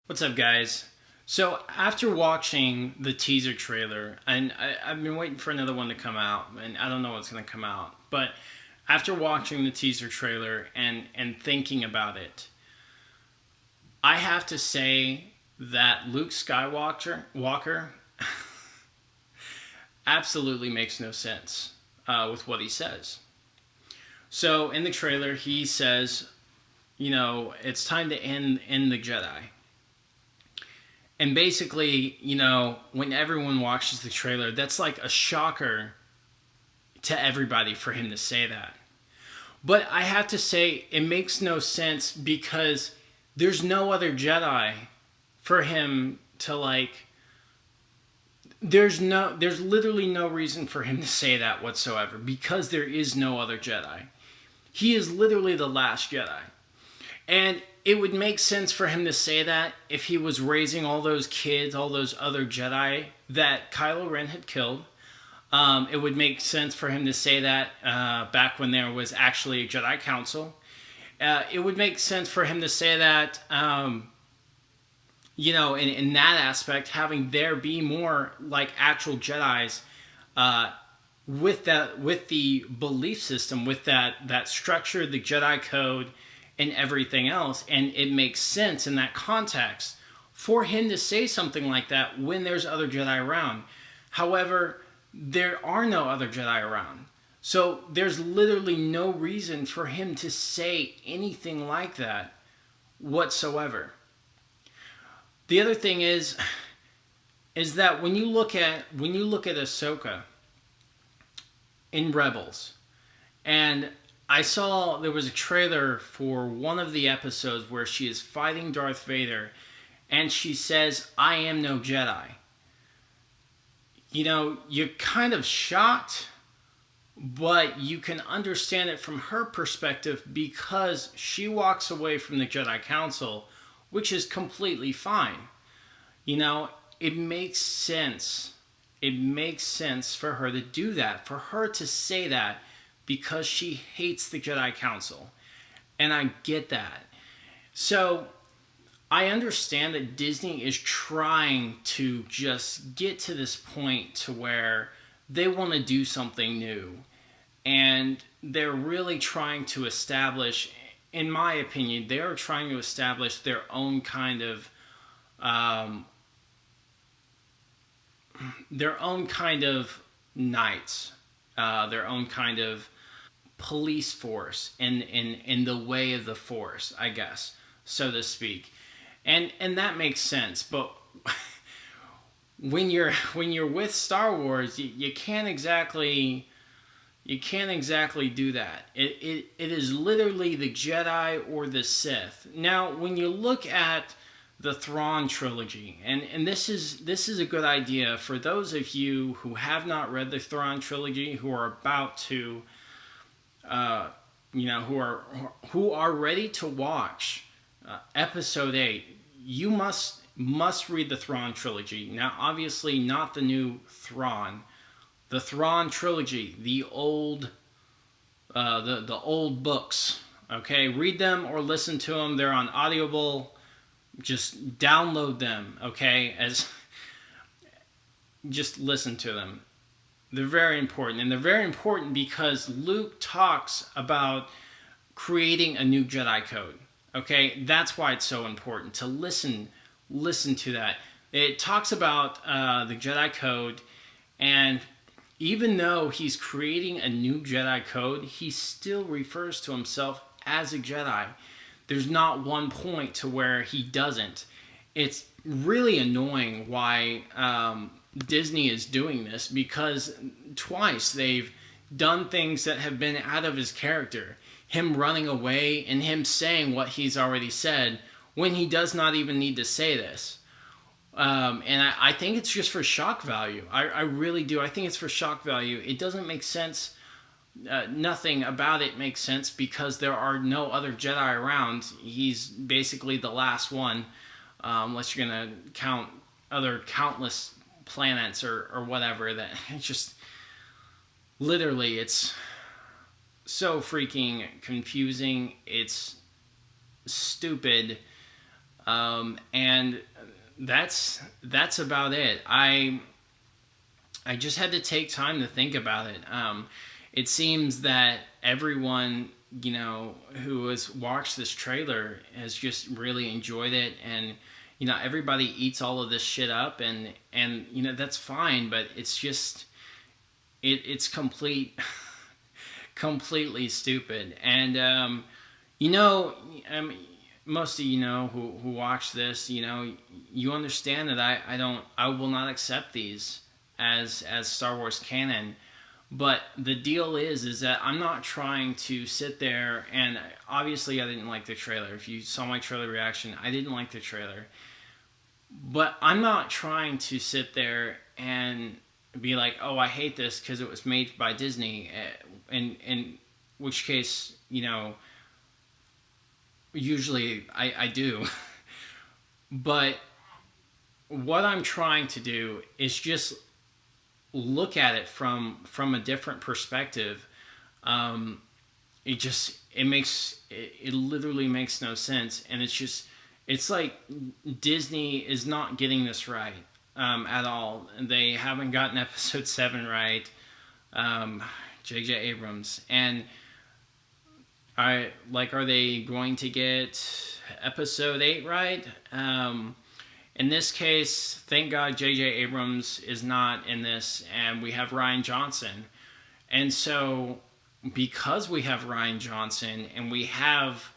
What's up, guys? So, after watching the teaser trailer, and I've been waiting for another one to come out, and I don't know what's going to come out, but after watching the teaser trailer and thinking about it, I have to say that Luke Skywalker absolutely makes no sense with what he says. So, in the trailer, he says, it's time to end the Jedi. And basically, when everyone watches the trailer, that's like a shocker to everybody for him to say that. But I have to say, it makes no sense because there's no other Jedi for him to like. There's literally no reason for him to say that whatsoever because there is no other Jedi. He is literally the last Jedi. And it would make sense for him to say that if he was raising all those kids, all those other Jedi that Kylo Ren had killed. It would make sense for him to say that back when there was actually a Jedi Council. It would make sense for him to say that, in that aspect, having there be more like actual Jedis with the belief system, with that structure, the Jedi code, and everything else, and it makes sense in that context for him to say something like that when there's other Jedi around. However, there are no other Jedi around. So there's literally no reason for him to say anything like that whatsoever. The other thing is that when you look at Ahsoka in Rebels, and I saw there was a trailer for one of the episodes where she is fighting Darth Vader and she says, "I am no Jedi." You're kind of shocked, but you can understand it from her perspective because she walks away from the Jedi Council, which is completely fine. It makes sense. It makes sense for her to do that, for her to say that, because she hates the Jedi Council. And I get that. So, I understand that Disney is trying to just get to this point to where they want to do something new. And they're really trying to establish, in my opinion, they are trying to establish their own kind of knights, their own kind of police force in the way of the Force, I guess, so to speak, and that makes sense. But when you're with Star Wars, you can't exactly do that. It is literally the Jedi or the Sith. Now, when you look at the Thrawn trilogy, and this is a good idea for those of you who have not read the Thrawn trilogy, who are about to who are ready to watch episode 8, you must read the Thrawn trilogy. Now, obviously not the new Thrawn, the Thrawn trilogy, the old the old books. Okay, read them or listen to them. They're on Audible. Just download them. Okay, just listen to them. They're very important, and they're very important because Luke talks about creating a new Jedi code. Okay, that's why it's so important to listen to that. It talks about the Jedi code, and even though he's creating a new Jedi code, he still refers to himself as a Jedi. There's not one point to where he doesn't. It's really annoying why Disney is doing this, because twice they've done things that have been out of his character. Him running away and him saying what he's already said when he does not even need to say this. And I think it's just for shock value. I really do. I think it's for shock value. It doesn't make sense. Nothing about it makes sense because there are no other Jedi around. He's basically the last one, unless you're going to count other countless planets or whatever. That it's just literally, it's so freaking confusing. It's stupid. And that's about it. I just had to take time to think about it. It seems that everyone, you know, who has watched this trailer has just really enjoyed it, and you know, everybody eats all of this shit up, and you know, that's fine, but it's just it's completely stupid. And you know, most of you know who watch this, you know, you understand that I will not accept these as Star Wars canon. But the deal is that I'm not trying to sit there, and obviously I didn't like the trailer. If you saw my trailer reaction, I didn't like the trailer. But I'm not trying to sit there and be like, oh, I hate this because it was made by Disney. In which case, you know, usually I do. But what I'm trying to do is just look at it from a different perspective. It literally makes no sense, and it's like Disney is not getting this right at all. They haven't gotten episode 7 right. J.J. Abrams, and are they going to get episode 8 right? In this case, thank God J.J. Abrams is not in this, and we have Rian Johnson. And so, because we have Rian Johnson, and we have,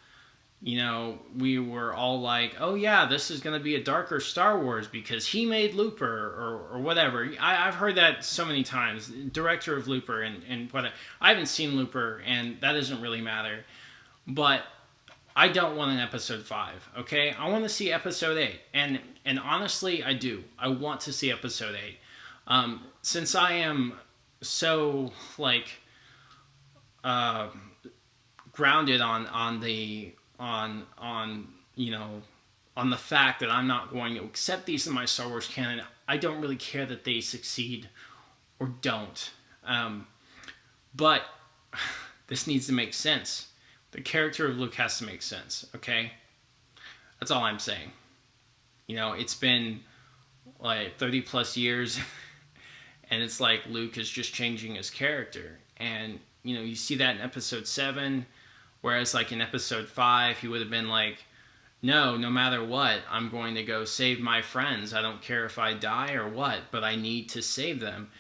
you know, we were all like, oh yeah, this is going to be a darker Star Wars because he made Looper, or whatever. I've heard that so many times. Director of Looper, and whatever. I haven't seen Looper, and that doesn't really matter. But I don't want an episode 5, okay? I want to see episode 8. And honestly, I do. I want to see episode 8. Since I am so, like, grounded on the fact that I'm not going to accept these in my Star Wars canon, I don't really care that they succeed or don't. But this needs to make sense. The character of Luke has to make sense, okay? That's all I'm saying. You know, it's been like 30 plus years, and it's like Luke is just changing his character. And, you know, you see that in episode 7, whereas like in episode 5, he would have been like, no matter what, I'm going to go save my friends. I don't care if I die or what, but I need to save them.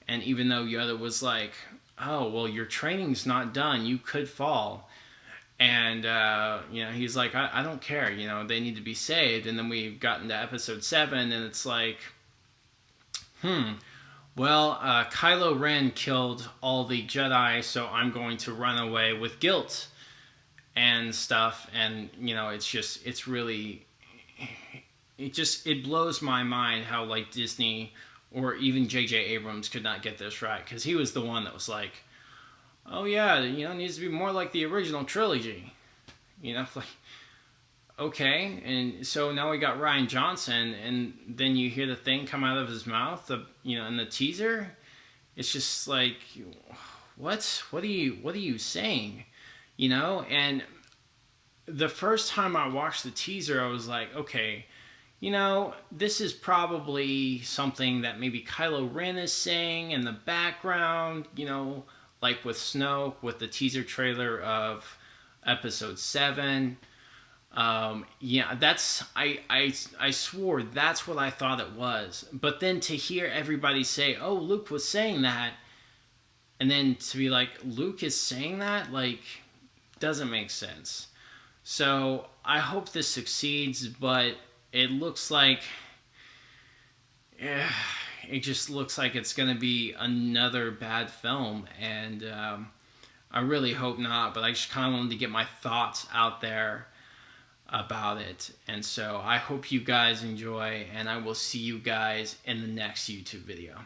And even though Yoda was like, oh, well, your training's not done, you could fall. And, you know, he's like, I don't care, you know, they need to be saved. And then we've gotten to episode 7, and it's like, well, Kylo Ren killed all the Jedi, so I'm going to run away with guilt and stuff. And, you know, it blows my mind how, like, Disney or even J.J. Abrams could not get this right. Because he was the one that was like, oh yeah, you know, it needs to be more like the original trilogy. You know, like, okay. And so now we got Rian Johnson, and then you hear the thing come out of his mouth, you know, in the teaser. It's just like, what are you saying? You know, and the first time I watched the teaser, I was like, okay, you know, this is probably something that maybe Kylo Ren is saying in the background, you know, like with Snoke, with the teaser trailer of episode 7. Yeah, I swore that's what I thought it was. But then to hear everybody say, oh, Luke was saying that, and then to be like, Luke is saying that, like, doesn't make sense. So I hope this succeeds, but it looks like, it just looks like it's going to be another bad film, and I really hope not, but I just kind of wanted to get my thoughts out there about it. And so I hope you guys enjoy, and I will see you guys in the next YouTube video.